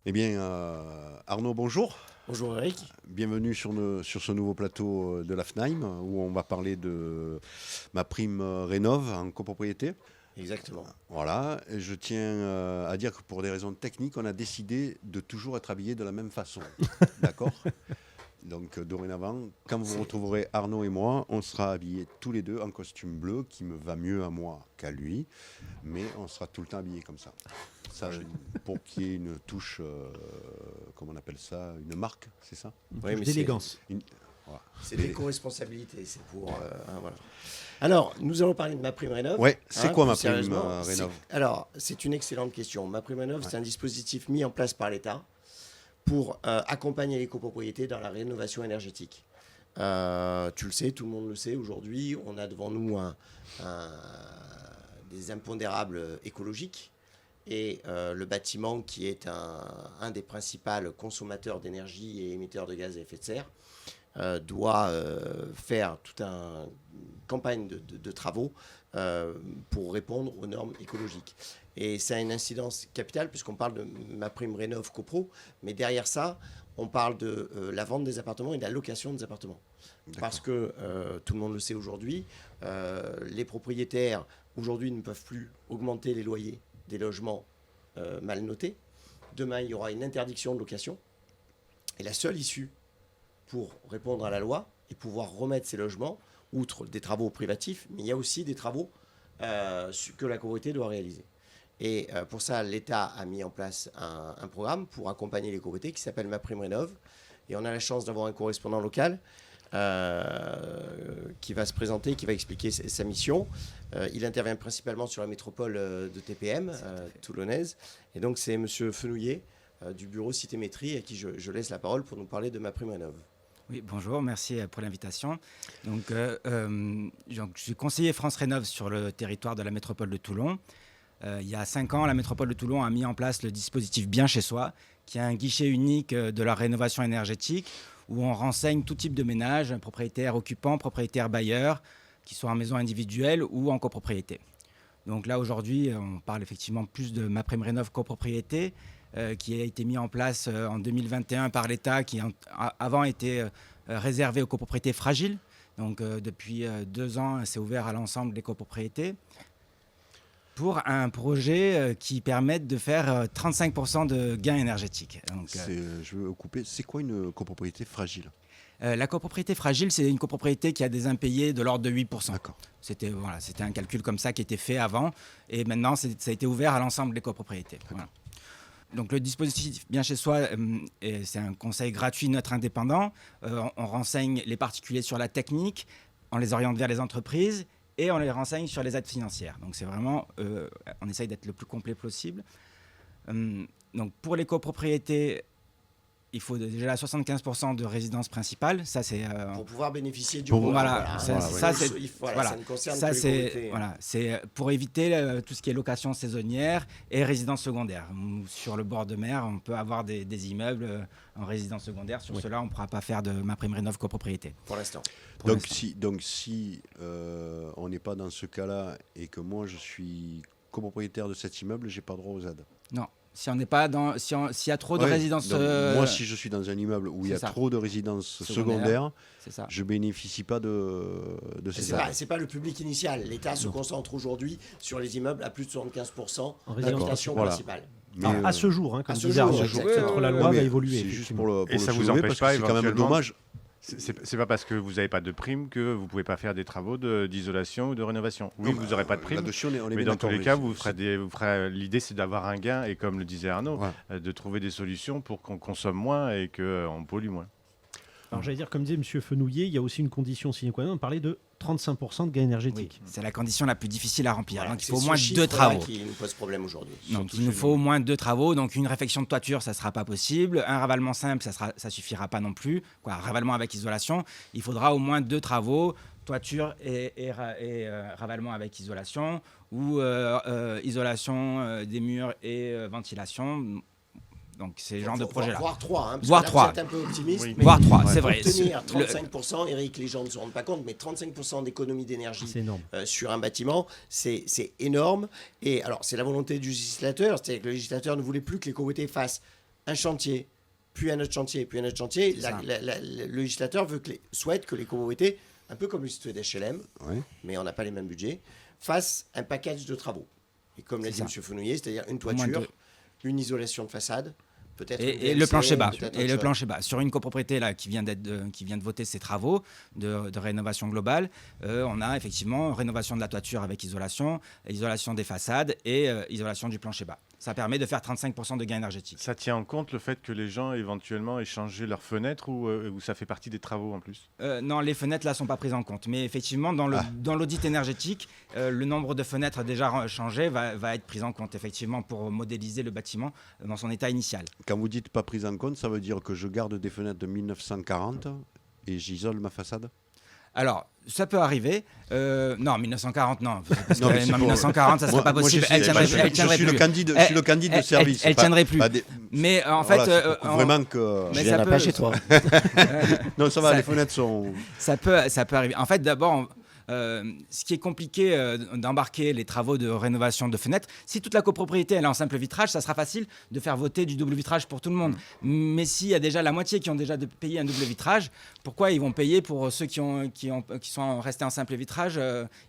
Eh bien, Arnaud, bonjour. Bonjour Eric. Bienvenue sur ce nouveau plateau de l'AFNAIM où on va parler de ma prime Rénov en copropriété. Exactement. Voilà, et je tiens à dire que pour des raisons techniques, on a décidé de toujours être habillés de la même façon. D'accord ? Donc dorénavant, quand vous retrouverez Arnaud et moi, on sera habillés tous les deux en costume bleu qui me va mieux à moi qu'à lui, mais on sera tout le temps habillés comme ça. Ça, pour qu'il y ait une touche, comment on appelle ça, une marque, c'est ça ? Oui, mais d'élégance. Voilà. C'est l'éco-responsabilité, c'est pour... voilà. Alors, nous allons parler de MaPrimeRénov'. Ouais, c'est quoi plus MaPrimeRénov'? sérieusement, Alors, c'est une excellente question. MaPrimeRénov', c'est un dispositif mis en place par l'État pour accompagner les copropriétés dans la rénovation énergétique. Tu le sais, tout le monde le sait, aujourd'hui, on a devant nous des impondérables écologiques. Et le bâtiment, qui est un des principaux consommateurs d'énergie et émetteurs de gaz à effet de serre, doit faire toute une campagne de travaux pour répondre aux normes écologiques. Et ça a une incidence capitale puisqu'on parle de MaPrimeRénov' copro, mais derrière ça, on parle de la vente des appartements et de la location des appartements. D'accord. Parce que tout le monde le sait aujourd'hui, les propriétaires aujourd'hui ne peuvent plus augmenter les loyers des logements mal notés. Demain, il y aura une interdiction de location. Et la seule issue pour répondre à la loi et pouvoir remettre ces logements, outre des travaux privatifs, mais il y a aussi des travaux que la copropriété doit réaliser. Et pour ça, l'État a mis en place un programme pour accompagner les copropriétés qui s'appelle MaPrimeRénov'. Et on a la chance d'avoir un correspondant local qui va se présenter, qui va expliquer sa mission. Il intervient principalement sur la métropole de TPM toulonnaise. Et donc, c'est M. Fenouillet du bureau Citémétrie à qui je laisse la parole pour nous parler de MaPrimeRénov'. Oui, bonjour, merci pour l'invitation. Donc, je suis conseiller France Rénov' sur le territoire de la métropole de Toulon. Il y a 5 ans, la métropole de Toulon a mis en place le dispositif Bien chez soi, qui est un guichet unique de la rénovation énergétique, où on renseigne tout type de ménage, propriétaires occupants, propriétaires bailleurs, qui soient en maison individuelle ou en copropriété. Donc là, aujourd'hui, on parle effectivement plus de MaPrimeRénov' copropriété, qui a été mis en place en 2021 par l'État, qui avant était réservé aux copropriétés fragiles. Donc depuis 2 ans, c'est ouvert à l'ensemble des copropriétés pour un projet qui permette de faire 35% de gains énergétiques. Donc, je veux couper, c'est quoi une copropriété fragile ? La copropriété fragile, c'est une copropriété qui a des impayés de l'ordre de 8%. D'accord. C'était un calcul comme ça qui était fait avant, et maintenant ça a été ouvert à l'ensemble des copropriétés. Voilà. Donc le dispositif Bien chez soi, c'est un conseil gratuit neutre indépendant. On renseigne les particuliers sur la technique, on les oriente vers les entreprises et on les renseigne sur les aides financières. Donc c'est vraiment, on essaye d'être le plus complet possible. Donc pour les copropriétés, il faut déjà 75% de résidence principale. Ça, c'est pour pouvoir bénéficier du voilà, ça ne concerne ça, que les copropriétés. C'est pour éviter tout ce qui est location saisonnière et résidence secondaire. Sur le bord de mer, on peut avoir des immeubles en résidence secondaire. Sur cela, on ne pourra pas faire de MaPrimeRénov' copropriété. Pour l'instant. Donc si on n'est pas dans ce cas-là et que moi je suis copropriétaire de cet immeuble, j'ai pas droit aux aides. Non. Si on n'est pas dans, s'il y a trop de résidences, moi, si je suis dans un immeuble où il y a trop de résidences secondaires, je bénéficie pas de ces aides. C'est pas le public initial. L'État se concentre aujourd'hui sur les immeubles à plus de 75% en d'habitation principale. Mais à ce jour, comme disait Arnaud, peut-être la loi va évoluer. C'est juste pour le ça vous soulever, empêche parce que pas c'est quand même dommage. C'est pas parce que vous n'avez pas de prime que vous ne pouvez pas faire des travaux d'isolation ou de rénovation. Oui, vous n'aurez pas de prime, mais dans tous les cas, l'idée, c'est d'avoir un gain, et comme le disait Arnaud, de trouver des solutions pour qu'on consomme moins et qu'on pollue moins. Alors j'allais dire, comme disait M. Fenouillet, il y a aussi une condition sine qua non, on parlait de 35% de gain énergétique. Oui, c'est la condition la plus difficile à remplir. Voilà, donc il faut au moins 2 travaux. Qui nous pose problème aujourd'hui. Donc il nous faut au moins 2 travaux. Donc une réfection de toiture, ça ne sera pas possible. Un ravalement simple, ça suffira pas non plus. Ravalement avec isolation. Il faudra au moins 2 travaux, toiture et ravalement avec isolation, ou isolation des murs et ventilation. Donc c'est ce genre de projet-là. Voire 3. Voire 3. Vous êtes un peu optimiste. Oui. Voire 3, c'est vrai. Obtenir 35%, Eric, les gens ne se rendent pas compte, mais 35% d'économie d'énergie sur un bâtiment, c'est énorme. Et alors, c'est la volonté du législateur. C'est-à-dire que le législateur ne voulait plus que les copropriétés fassent un chantier, puis un autre chantier, puis un autre chantier. Le législateur souhaite que les copropriétés, un peu comme le citoyen d'HLM, mais on n'a pas les mêmes budgets, fassent un package de travaux. Et comme l'a dit M. Fenouillet, c'est-à-dire une toiture, une isolation de façade, peut-être et le plancher bas. Et le plancher bas. Sur une copropriété là, qui vient de voter ses travaux de rénovation globale, on a effectivement rénovation de la toiture avec isolation des façades et isolation du plancher bas. Ça permet de faire 35% de gain énergétique. Ça tient en compte le fait que les gens éventuellement aient changé leurs fenêtres ou ça fait partie des travaux en plus? Non, les fenêtres là sont pas prises en compte. Mais effectivement, dans l'audit énergétique, le nombre de fenêtres déjà changées va être pris en compte effectivement pour modéliser le bâtiment dans son état initial. Quand vous dites pas prise en compte, ça veut dire que je garde des fenêtres de 1940 et j'isole ma façade? Alors, ça peut arriver. Non, 1940, non. Parce que 1940, ça ne serait pas possible. Je suis le candidat de service. Elle ne tiendrait plus. Mais en fait... vraiment que... Je viens pas chez toi. Non, ça va, les fenêtres sont... Ça peut arriver. En fait, d'abord... ce qui est compliqué d'embarquer les travaux de rénovation de fenêtres, si toute la copropriété elle est en simple vitrage, ça sera facile de faire voter du double vitrage pour tout le monde. Mais s'il y a déjà la moitié qui ont déjà payé un double vitrage, pourquoi ils vont payer pour ceux qui sont restés en simple vitrage?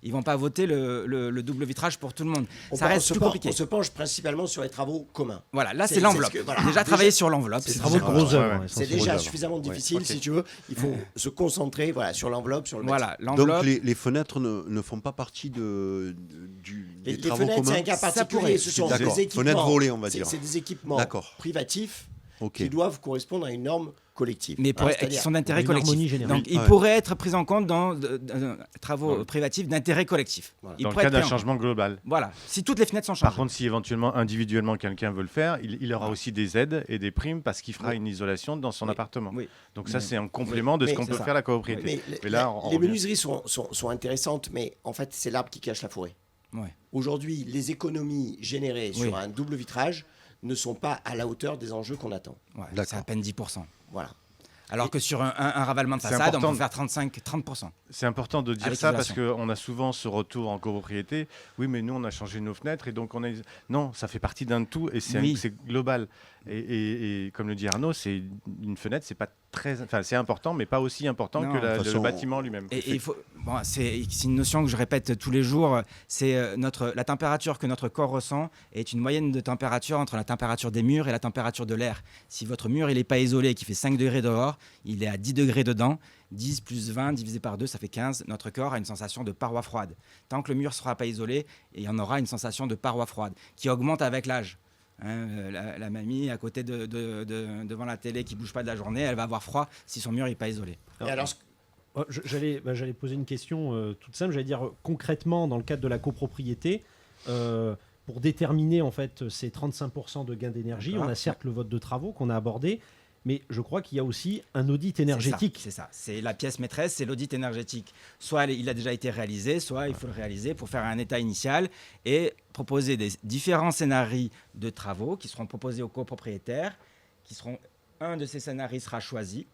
Ils vont pas voter le double vitrage pour tout le monde. Ça reste plus compliqué. On se penche principalement sur les travaux communs. Voilà, là c'est l'enveloppe. Déjà travailler sur l'enveloppe. C'est travaux de gros œuvres. C'est déjà suffisamment difficile, si tu veux. Il faut se concentrer sur l'enveloppe, sur le bâtiment. Donc les fenêtres ne font pas partie des travaux communs. C'est un cas particulier. Ce sont des équipements. Fenêtres volées, on va dire. C'est des équipements privatifs qui doivent correspondre à une norme collective. Mais qui sont d'intérêt collectif. Donc ils pourraient être pris en compte dans travaux privatifs d'intérêt collectif. Voilà. Dans le cas d'un changement global. Voilà. Si toutes les fenêtres sont changées. Par contre, si éventuellement, individuellement, quelqu'un veut le faire, il aura aussi des aides et des primes parce qu'il fera une isolation dans son appartement. Donc ça, c'est un complément de ce qu'on peut faire la copropriété. Les menuiseries sont intéressantes, mais en fait, c'est l'arbre qui cache la forêt. Aujourd'hui, les économies générées sur un double vitrage ne sont pas à la hauteur des enjeux qu'on attend. C'est à peine 10%. Voilà. Alors que sur un ravalement de façade, on peut faire 30%. C'est important de dire ça parce qu'on a souvent ce retour en copropriété. Oui, mais nous, on a changé nos fenêtres et donc on a... Non, ça fait partie d'un tout et c'est global. Et comme le dit Arnaud, c'est une fenêtre, c'est pas très... Enfin, c'est important, mais pas aussi important que le bâtiment lui-même. C'est une notion que je répète tous les jours. C'est la température que notre corps ressent est une moyenne de température entre la température des murs et la température de l'air. Si votre mur il n'est pas isolé, qui fait 5 degrés dehors, il est à 10 degrés dedans. 10 plus 20 divisé par 2, ça fait 15. Notre corps a une sensation de paroi froide. Tant que le mur ne sera pas isolé, il y en aura une sensation de paroi froide qui augmente avec l'âge. La mamie à côté devant la télé qui ne bouge pas de la journée, elle va avoir froid si son mur n'est pas isolé. J'allais poser une question toute simple. J'allais dire concrètement, dans le cadre de la copropriété, pour déterminer en fait ces 35% de gain d'énergie, on a certes le vote de travaux qu'on a abordé, mais je crois qu'il y a aussi un audit énergétique. C'est ça. C'est la pièce maîtresse, c'est l'audit énergétique. Soit il a déjà été réalisé, soit il faut le réaliser pour faire un état initial et proposer des différents scénarios de travaux qui seront proposés aux copropriétaires. Un de ces scénarios sera choisi.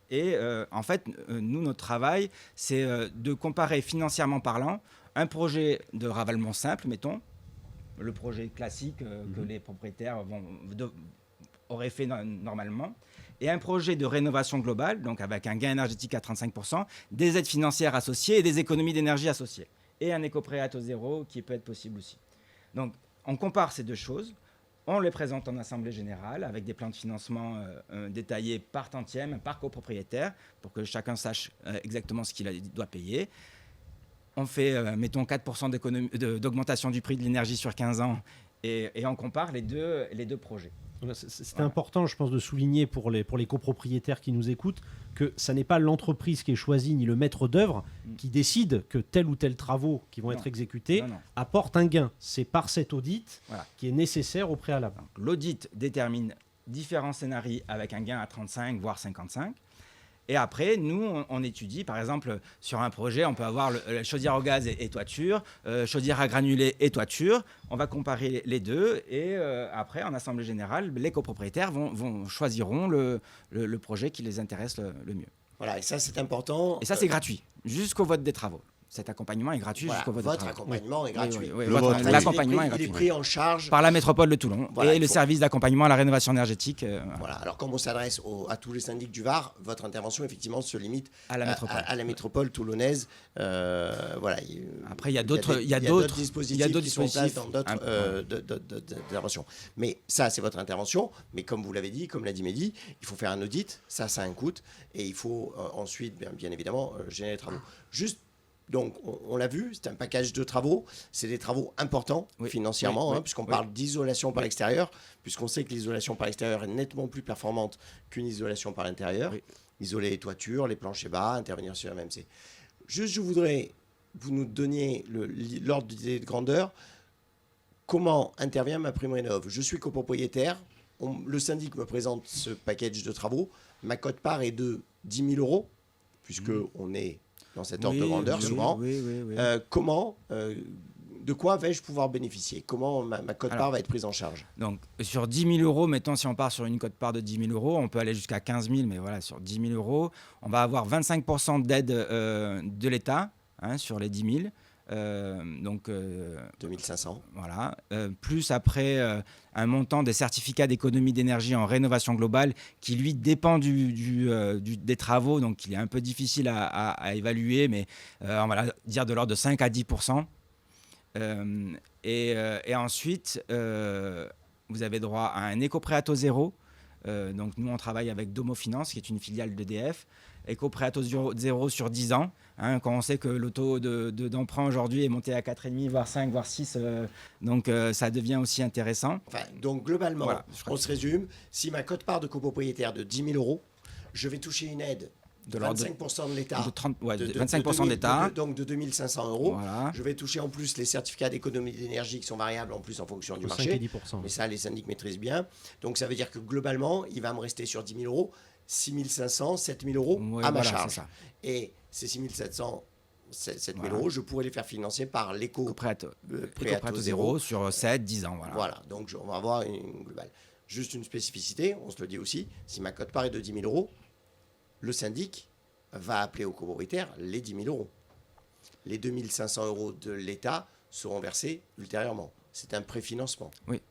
Et en fait, nous, notre travail, c'est de comparer financièrement parlant un projet de ravalement simple, mettons, le projet classique que les propriétaires auraient fait normalement, et un projet de rénovation globale, donc avec un gain énergétique à 35%, des aides financières associées et des économies d'énergie associées, et un éco-prêt à taux zéro qui peut être possible aussi. Donc, on compare ces deux choses, on les présente en assemblée générale avec des plans de financement détaillés par tantième, par copropriétaire, pour que chacun sache exactement ce qu'il doit payer. On fait, mettons, 4% d'augmentation du prix de l'énergie sur 15 ans, et on compare les deux projets. C'est important, je pense, de souligner pour les copropriétaires qui nous écoutent que ça n'est pas l'entreprise qui est choisie ni le maître d'œuvre qui décide que tel ou tel travaux qui vont être exécutés apportent un gain. C'est par cet audit qui est nécessaire au préalable. Donc, l'audit détermine différents scénarios avec un gain à 35 voire 55. Et après, nous, on étudie, par exemple, sur un projet, on peut avoir la chaudière au gaz et toiture, chaudière à granulés et toiture. On va comparer les deux et après, en assemblée générale, les copropriétaires choisiront le projet qui les intéresse le mieux. Voilà, et ça, c'est important. Et ça, c'est gratuit, jusqu'au vote des travaux. cet accompagnement est gratuit jusqu'au vote de votre travaux. accompagnement est gratuit. L'accompagnement est gratuit. Il est pris en charge par la métropole de Toulon et le service d'accompagnement à la rénovation énergétique. Voilà. Alors, comme on s'adresse à tous les syndics du Var, votre intervention, effectivement, se limite à la métropole toulonnaise. Voilà. Après, il y a d'autres dispositifs qui sont en place dans d'autres interventions. Mais ça, c'est votre intervention. Mais comme vous l'avez dit, comme l'a dit Mehdi, il faut faire un audit. Ça a un coût. Et il faut ensuite, bien évidemment, générer les travaux. Juste, donc, on l'a vu, c'est un package de travaux. C'est des travaux importants financièrement, puisqu'on parle d'isolation par l'extérieur, puisqu'on sait que l'isolation par l'extérieur est nettement plus performante qu'une isolation par l'intérieur. Isoler les toitures, les planchers bas, intervenir sur MMC. Juste, je voudrais que vous nous donniez l'ordre d'idée de grandeur. Comment intervient MaPrimeRénov'? Je suis copropriétaire. Le syndic me présente ce package de travaux. Ma quote-part est de 10 000 €, puisqu'on est dans cet ordre de grandeur souvent. Comment, de quoi vais-je pouvoir bénéficier? Comment ma quote-part va être prise en charge? Donc, sur 10 000 €, mettons, si on part sur une quote-part de 10 000 €, on peut aller jusqu'à 15 000, mais voilà, sur 10 000 €, on va avoir 25% d'aide de l'État sur les 10 000. Donc 2500. Voilà. Plus après un montant des certificats d'économie d'énergie en rénovation globale qui lui dépend des travaux, donc il est un peu difficile à évaluer, mais on va dire de l'ordre de 5 à 10%. Et ensuite, vous avez droit à un éco-prêt à taux zéro. Donc nous, on travaille avec Domo Finance, qui est une filiale d'EDF. Éco-prêt à taux zéro sur 10 ans. Quand on sait que le taux d'emprunt aujourd'hui est monté à 4,5, voire 5, voire 6, donc ça devient aussi intéressant. Donc globalement, on se résume, si ma quote-part de copropriétaire de 10 000 €, je vais toucher une aide de 25% de l'État. 25% de l'État. Donc de 2 500 €. Voilà. Je vais toucher en plus les certificats d'économie d'énergie qui sont variables en plus en fonction du marché. 5 et 10%. Mais ça, les syndics maîtrisent bien. Donc ça veut dire que globalement, il va me rester sur 10 000 €, 6 500, 7 000 € à ma charge. Et ces 6 700, 7 000 €, je pourrais les faire financer par l'éco-prêt à taux zéro sur 7, 10 ans. Voilà, donc on va avoir une globale. Juste une spécificité, on se le dit aussi, si ma quote-part est de 10 000 €, le syndic va appeler aux copropriétaires les 10 000 €. Les 2 500 € de l'État seront versés ultérieurement. C'est un préfinancement. Oui.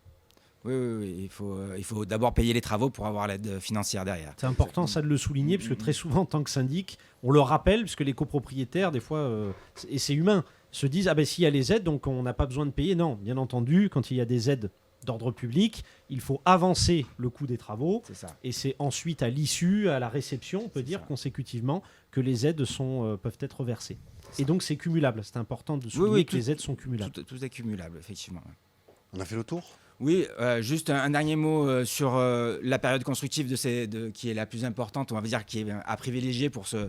Il faut d'abord payer les travaux pour avoir l'aide financière derrière. C'est important ça de le souligner, parce que très souvent, en tant que syndic, on le rappelle, puisque les copropriétaires, des fois, et c'est humain, se disent « Ah ben s'il y a les aides, donc on n'a pas besoin de payer ». Non, bien entendu, quand il y a des aides d'ordre public, il faut avancer le coût des travaux. C'est ça. Et c'est ensuite à l'issue, à la réception, on peut dire consécutivement, que les aides peuvent être versées. Et donc c'est cumulable. C'est important de souligner que les aides sont cumulables. Tout est cumulable, effectivement. On a fait le tour ? Oui, juste un dernier mot sur la période constructive qui est la plus importante, on va dire, qui est à privilégier pour ce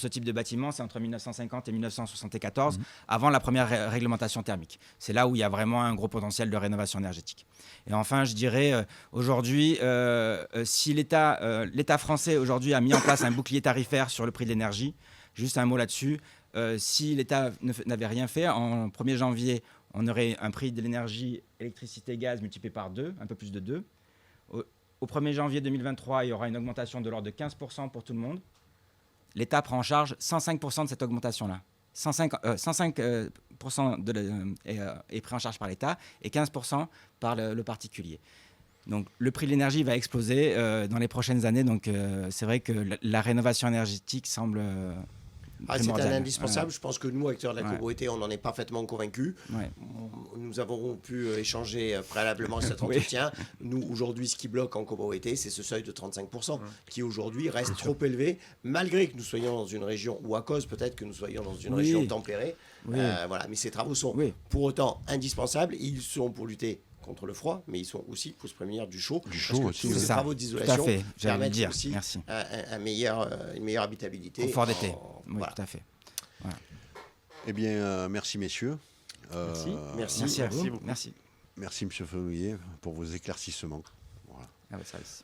type de bâtiment. C'est entre 1950 et 1974, avant la première réglementation thermique. C'est là où il y a vraiment un gros potentiel de rénovation énergétique. Et enfin, je dirais, aujourd'hui, si l'État français aujourd'hui a mis en place un bouclier tarifaire sur le prix de l'énergie, juste un mot là-dessus, si l'État n'avait rien fait, en 1er janvier, on aurait un prix de l'énergie, électricité, gaz multiplié par 2, un peu plus de 2. Au 1er janvier 2023, il y aura une augmentation de l'ordre de 15% pour tout le monde. L'État prend en charge 105% de cette augmentation-là. 105% est pris en charge par l'État et 15% par le particulier. Donc le prix de l'énergie va exploser dans les prochaines années. Donc c'est vrai que la rénovation énergétique semble... c'est un indispensable. Je pense que nous, acteurs de la copropriété, on en est parfaitement convaincus. Nous avons pu échanger préalablement à cet entretien. Nous, aujourd'hui, ce qui bloque en copropriété, c'est ce seuil de 35% qui, aujourd'hui, reste trop élevé, malgré que nous soyons dans une région, ou à cause peut-être que nous soyons dans une région tempérée. Voilà. Mais ces travaux sont pour autant indispensables. Ils sont pour lutter contre le froid, mais ils sont aussi pour se prémunir du chaud. Tous ces travaux d'isolation permettent aussi une meilleure habitabilité. Confort d'été. Tout à fait. Voilà. Eh bien, merci messieurs. Merci à vous. Merci. Merci monsieur Fenouillet pour vos éclaircissements. Voilà. À votre service.